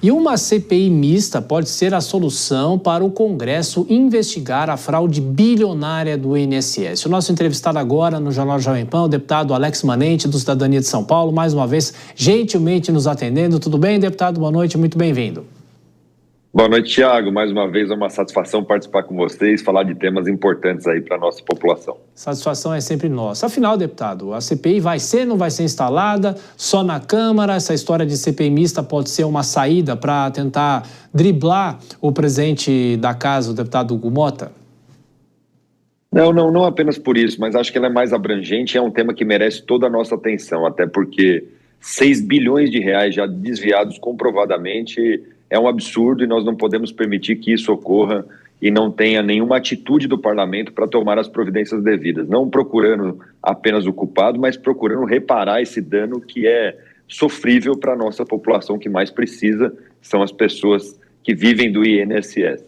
E uma CPI mista pode ser a solução para o Congresso investigar a fraude bilionária do INSS. O nosso entrevistado agora no Jornal Jovem Pan, o deputado Alex Manente, do Cidadania de São Paulo, mais uma vez, gentilmente nos atendendo. Tudo bem, deputado? Boa noite, muito bem-vindo. Boa noite, Thiago. Mais uma vez é uma satisfação participar com vocês, falar de temas importantes aí para a nossa população. Satisfação é sempre nossa. Afinal, deputado, a CPI vai ser, não vai ser instalada só na Câmara? Essa história de CPI mista pode ser uma saída para tentar driblar o presidente da casa, o deputado Hugo Mota? Não apenas por isso, mas acho que ela é mais abrangente e é um tema que merece toda a nossa atenção, até porque 6 bilhões de reais já desviados comprovadamente é um absurdo e nós não podemos permitir que isso ocorra e não tenha nenhuma atitude do parlamento para tomar as providências devidas, não procurando apenas o culpado, mas procurando reparar esse dano que é sofrível para a nossa população que mais precisa, são as pessoas que vivem do INSS.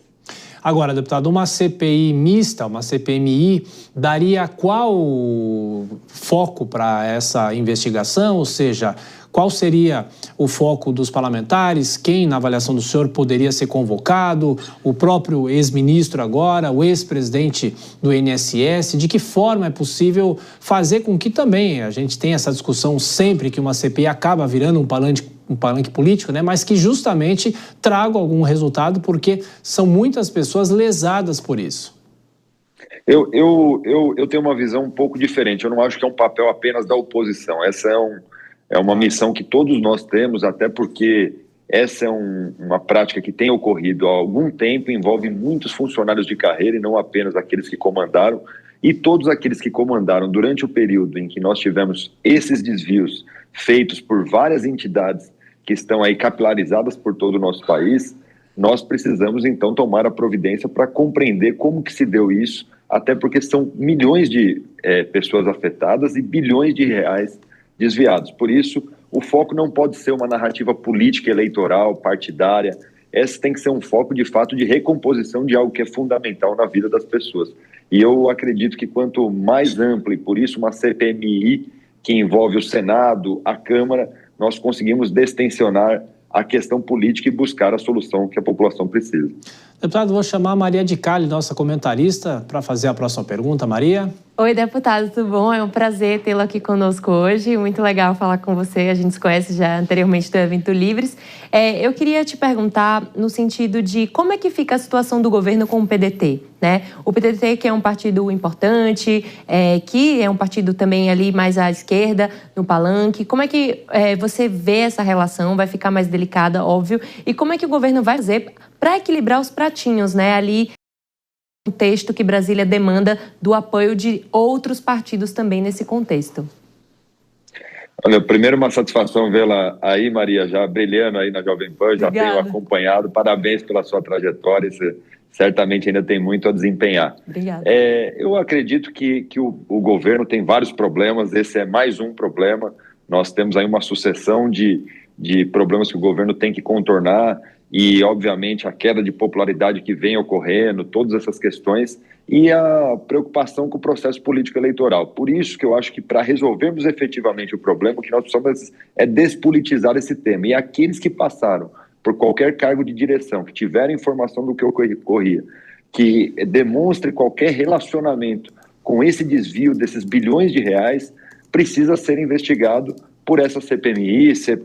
Agora, deputado, uma CPI mista, uma CPMI, daria qual foco para essa investigação? Ou seja, qual seria o foco dos parlamentares? Quem, na avaliação do senhor, poderia ser convocado? O próprio ex-ministro agora, o ex-presidente do INSS? De que forma é possível fazer com que também a gente tenha essa discussão sempre que uma CPI acaba virando um palanque político, né? Mas que justamente traga algum resultado, porque são muitas pessoas lesadas por isso. Eu tenho uma visão um pouco diferente. Eu não acho que é um papel apenas da oposição. Essa é uma missão que todos nós temos, até porque essa é uma prática que tem ocorrido há algum tempo, envolve muitos funcionários de carreira e não apenas aqueles que comandaram. E todos aqueles que comandaram durante o período em que nós tivemos esses desvios feitos por várias entidades que estão aí capilarizadas por todo o nosso país, nós precisamos então tomar a providência para compreender como que se deu isso, até porque são milhões de pessoas afetadas e bilhões de reais desviados. Por isso, o foco não pode ser uma narrativa política, eleitoral, partidária. Esse tem que ser um foco, de fato, de recomposição de algo que é fundamental na vida das pessoas. E eu acredito que quanto mais ampla, e por isso uma CPMI que envolve o Senado, a Câmara, nós conseguimos destensionar a questão política e buscar a solução que a população precisa. Deputado, vou chamar a Maria de Cali, nossa comentarista, para fazer a próxima pergunta. Maria? Oi, deputado, tudo bom? É um prazer tê-lo aqui conosco hoje. Muito legal falar com você. A gente se conhece já anteriormente do Evento Livres. Eu queria te perguntar no sentido de como é que fica a situação do governo com o PDT, né? O PDT, que é um partido importante, que é um partido também ali mais à esquerda, no palanque. Como é que você vê essa relação? Vai ficar mais delicada, óbvio. E como é que o governo vai fazer para equilibrar os pratinhos, né? Ali, um contexto que Brasília demanda do apoio de outros partidos também nesse contexto. Olha, primeiro uma satisfação vê-la aí, Maria, já brilhando aí na Jovem Pan, já tenho acompanhado, parabéns pela sua trajetória, você certamente ainda tem muito a desempenhar. Obrigada. Eu acredito que o governo tem vários problemas, esse é mais um problema, nós temos aí uma sucessão de problemas que o governo tem que contornar, e, obviamente, a queda de popularidade que vem ocorrendo, todas essas questões, e a preocupação com o processo político eleitoral. Por isso que eu acho que, para resolvermos efetivamente o problema, o que nós precisamos é despolitizar esse tema. E aqueles que passaram por qualquer cargo de direção, que tiveram informação do que ocorria, que demonstre qualquer relacionamento com esse desvio desses bilhões de reais, precisa ser investigado por essa CPMI, ser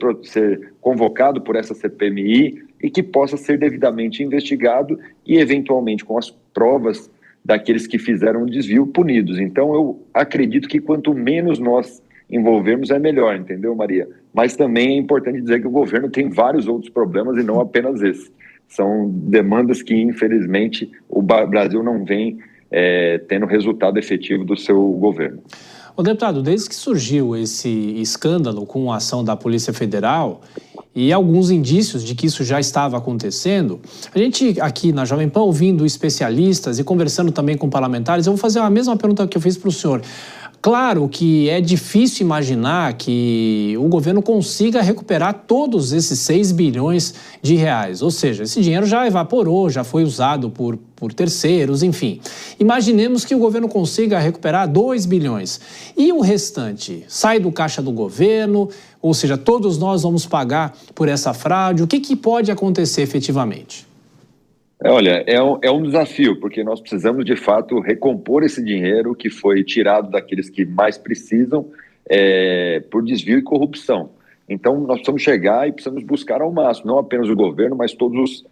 convocado por essa CPMI, e que possa ser devidamente investigado e, eventualmente, com as provas daqueles que fizeram o desvio, punidos. Então, eu acredito que quanto menos nós envolvermos, é melhor, entendeu, Maria? Mas também é importante dizer que o governo tem vários outros problemas e não apenas esse. São demandas que, infelizmente, o Brasil não vem tendo resultado efetivo do seu governo. Ô, deputado, desde que surgiu esse escândalo com a ação da Polícia Federal e alguns indícios de que isso já estava acontecendo, a gente aqui na Jovem Pan, ouvindo especialistas e conversando também com parlamentares, eu vou fazer a mesma pergunta que eu fiz para o senhor. Claro que é difícil imaginar que o governo consiga recuperar todos esses 6 bilhões de reais. Ou seja, esse dinheiro já evaporou, já foi usado por terceiros, enfim. Imaginemos que o governo consiga recuperar 2 bilhões. E o restante? Sai do caixa do governo, ou seja, todos nós vamos pagar por essa fraude. O que pode acontecer efetivamente? Olha, é um desafio, porque nós precisamos, de fato, recompor esse dinheiro que foi tirado daqueles que mais precisam por desvio e corrupção. Então, nós precisamos chegar e precisamos buscar ao máximo, não apenas o governo, mas todos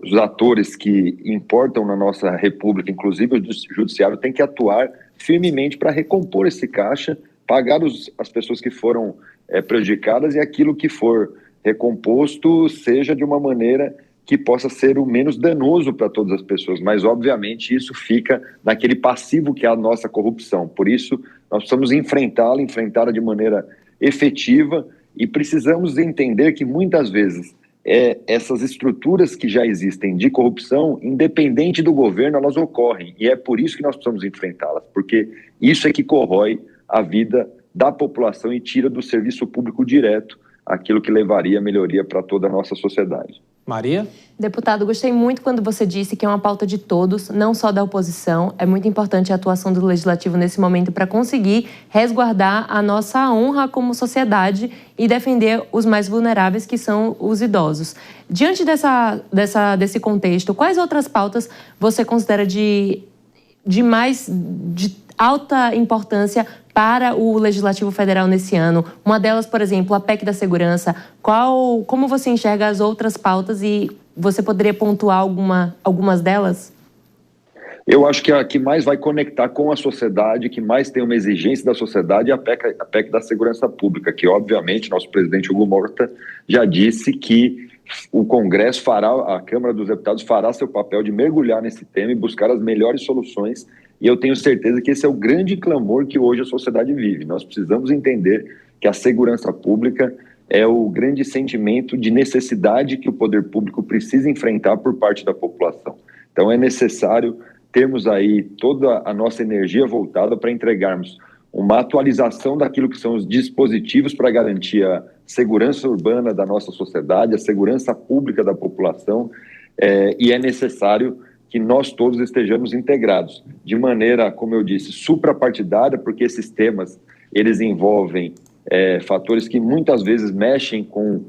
os atores que importam na nossa república, inclusive o judiciário, tem que atuar firmemente para recompor esse caixa, pagar as pessoas que foram prejudicadas e aquilo que for recomposto seja de uma maneira que possa ser o menos danoso para todas as pessoas, mas obviamente isso fica naquele passivo que é a nossa corrupção. Por isso, nós precisamos enfrentá-la de maneira efetiva e precisamos entender que muitas vezes essas estruturas que já existem de corrupção, independente do governo, elas ocorrem e é por isso que nós precisamos enfrentá-las, porque isso é que corrói a vida da população e tira do serviço público direto aquilo que levaria a melhoria para toda a nossa sociedade. Maria? Deputado, gostei muito quando você disse que é uma pauta de todos, não só da oposição. É muito importante a atuação do Legislativo nesse momento para conseguir resguardar a nossa honra como sociedade e defender os mais vulneráveis, que são os idosos. Diante desse contexto, quais outras pautas você considera de alta importância para o Legislativo Federal nesse ano? Uma delas, por exemplo, a PEC da segurança. Como você enxerga as outras pautas e você poderia pontuar algumas delas? Eu acho que a que mais vai conectar com a sociedade, que mais tem uma exigência da sociedade é a PEC da segurança pública, que obviamente nosso presidente Hugo Mota já disse que o Congresso a Câmara dos Deputados fará seu papel de mergulhar nesse tema e buscar as melhores soluções. E eu tenho certeza que esse é o grande clamor que hoje a sociedade vive. Nós precisamos entender que a segurança pública é o grande sentimento de necessidade que o poder público precisa enfrentar por parte da população. Então é necessário termos aí toda a nossa energia voltada para entregarmos uma atualização daquilo que são os dispositivos para garantir a segurança urbana da nossa sociedade, a segurança pública da população, e é necessário que nós todos estejamos integrados, de maneira, como eu disse, suprapartidária, porque esses temas, eles envolvem fatores que muitas vezes mexem com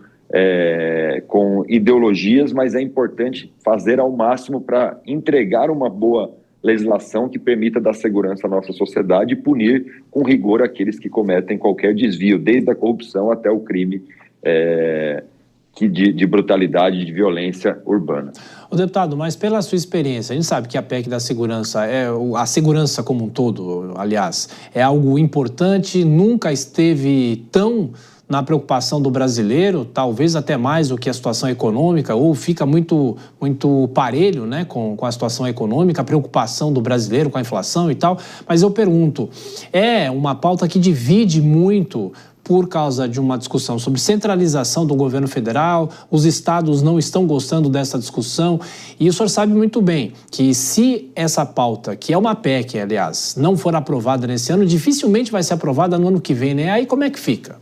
ideologias, mas é importante fazer ao máximo para entregar uma boa legislação que permita dar segurança à nossa sociedade e punir com rigor aqueles que cometem qualquer desvio, desde a corrupção até o crime de brutalidade, de violência urbana. O deputado, mas pela sua experiência, a gente sabe que a PEC da segurança, a segurança como um todo, aliás, é algo importante, nunca esteve tão na preocupação do brasileiro, talvez até mais do que a situação econômica, ou fica muito parelho, né, com a situação econômica, a preocupação do brasileiro com a inflação e tal. Mas eu pergunto, é uma pauta que divide muito por causa de uma discussão sobre centralização do governo federal, os estados não estão gostando dessa discussão, e o senhor sabe muito bem que se essa pauta, que é uma PEC, aliás, não for aprovada nesse ano, dificilmente vai ser aprovada no ano que vem, né? Aí como é que fica?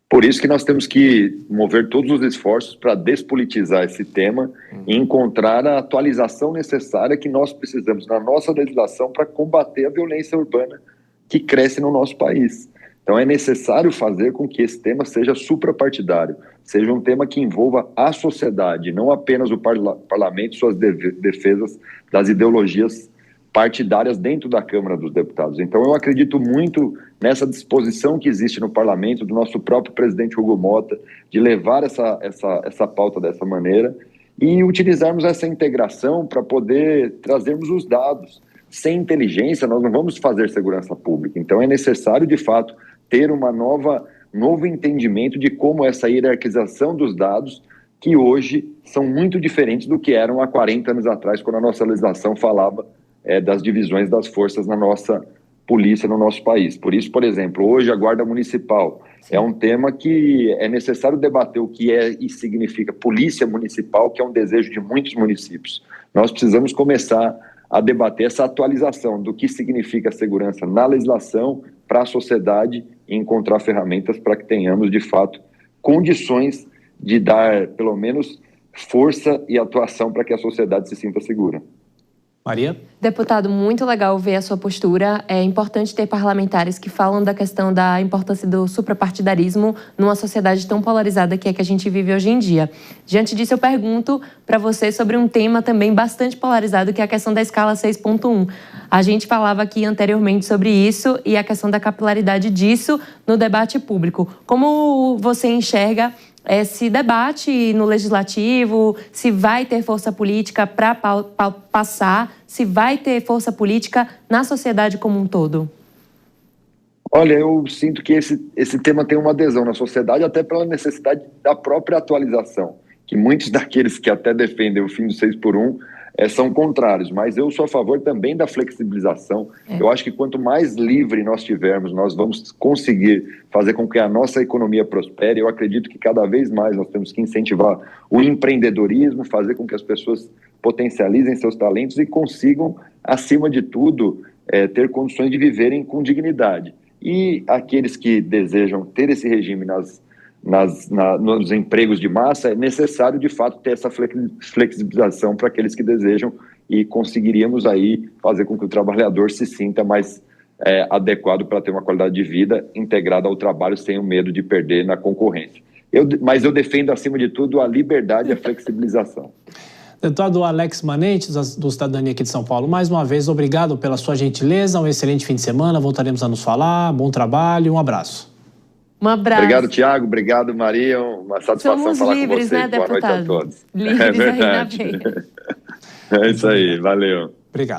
Por isso que nós temos que mover todos os esforços para despolitizar esse tema e encontrar a atualização necessária que nós precisamos na nossa legislação para combater a violência urbana que cresce no nosso país. Então é necessário fazer com que esse tema seja suprapartidário, seja um tema que envolva a sociedade, não apenas o parlamento e suas defesas das ideologias partidárias dentro da Câmara dos Deputados. Então eu acredito muito nessa disposição que existe no parlamento, do nosso próprio presidente Hugo Mota, de levar essa pauta dessa maneira e utilizarmos essa integração para poder trazermos os dados. Sem inteligência nós não vamos fazer segurança pública. Então é necessário, de fato, ter novo entendimento de como essa hierarquização dos dados, que hoje são muito diferentes do que eram há 40 anos atrás, quando a nossa legislação falava das divisões das forças na nossa polícia, no nosso país. Por isso, por exemplo, hoje a Guarda Municipal é um tema que é necessário debater o que é e significa polícia municipal, que é um desejo de muitos municípios. Nós precisamos começar a debater essa atualização do que significa a segurança na legislação para a sociedade e encontrar ferramentas para que tenhamos, de fato, condições de dar, pelo menos, força e atuação para que a sociedade se sinta segura. Maria? Deputado, muito legal ver a sua postura. É importante ter parlamentares que falam da questão da importância do suprapartidarismo numa sociedade tão polarizada que é que a gente vive hoje em dia. Diante disso, eu pergunto para você sobre um tema também bastante polarizado, que é a questão da escala 6.1. A gente falava aqui anteriormente sobre isso e a questão da capilaridade disso no debate público. Como você enxerga esse debate no legislativo, se vai ter força política para passar, se vai ter força política na sociedade como um todo? Olha, eu sinto que esse tema tem uma adesão na sociedade, até pela necessidade da própria atualização, que muitos daqueles que até defendem o fim do 6x1 são contrários, mas eu sou a favor também da flexibilização. Eu acho que quanto mais livre nós tivermos, nós vamos conseguir fazer com que a nossa economia prospere. Eu acredito que cada vez mais nós temos que incentivar o empreendedorismo, fazer com que as pessoas potencializem seus talentos e consigam, acima de tudo, ter condições de viverem com dignidade. E aqueles que desejam ter esse regime nos empregos de massa, é necessário, de fato, ter essa flexibilização para aqueles que desejam e conseguiríamos aí fazer com que o trabalhador se sinta mais adequado para ter uma qualidade de vida integrada ao trabalho sem o medo de perder na concorrência. Mas eu defendo, acima de tudo, a liberdade e a flexibilização. Deputado Alex Manente, do Cidadania aqui de São Paulo, mais uma vez, obrigado pela sua gentileza, um excelente fim de semana, voltaremos a nos falar, bom trabalho, um abraço. Um abraço. Obrigado, Tiago. Obrigado, Maria. Uma satisfação falar livres, com vocês. Né, Boa noite a todos. Livres aí na veia. É isso aí. Valeu. Obrigado.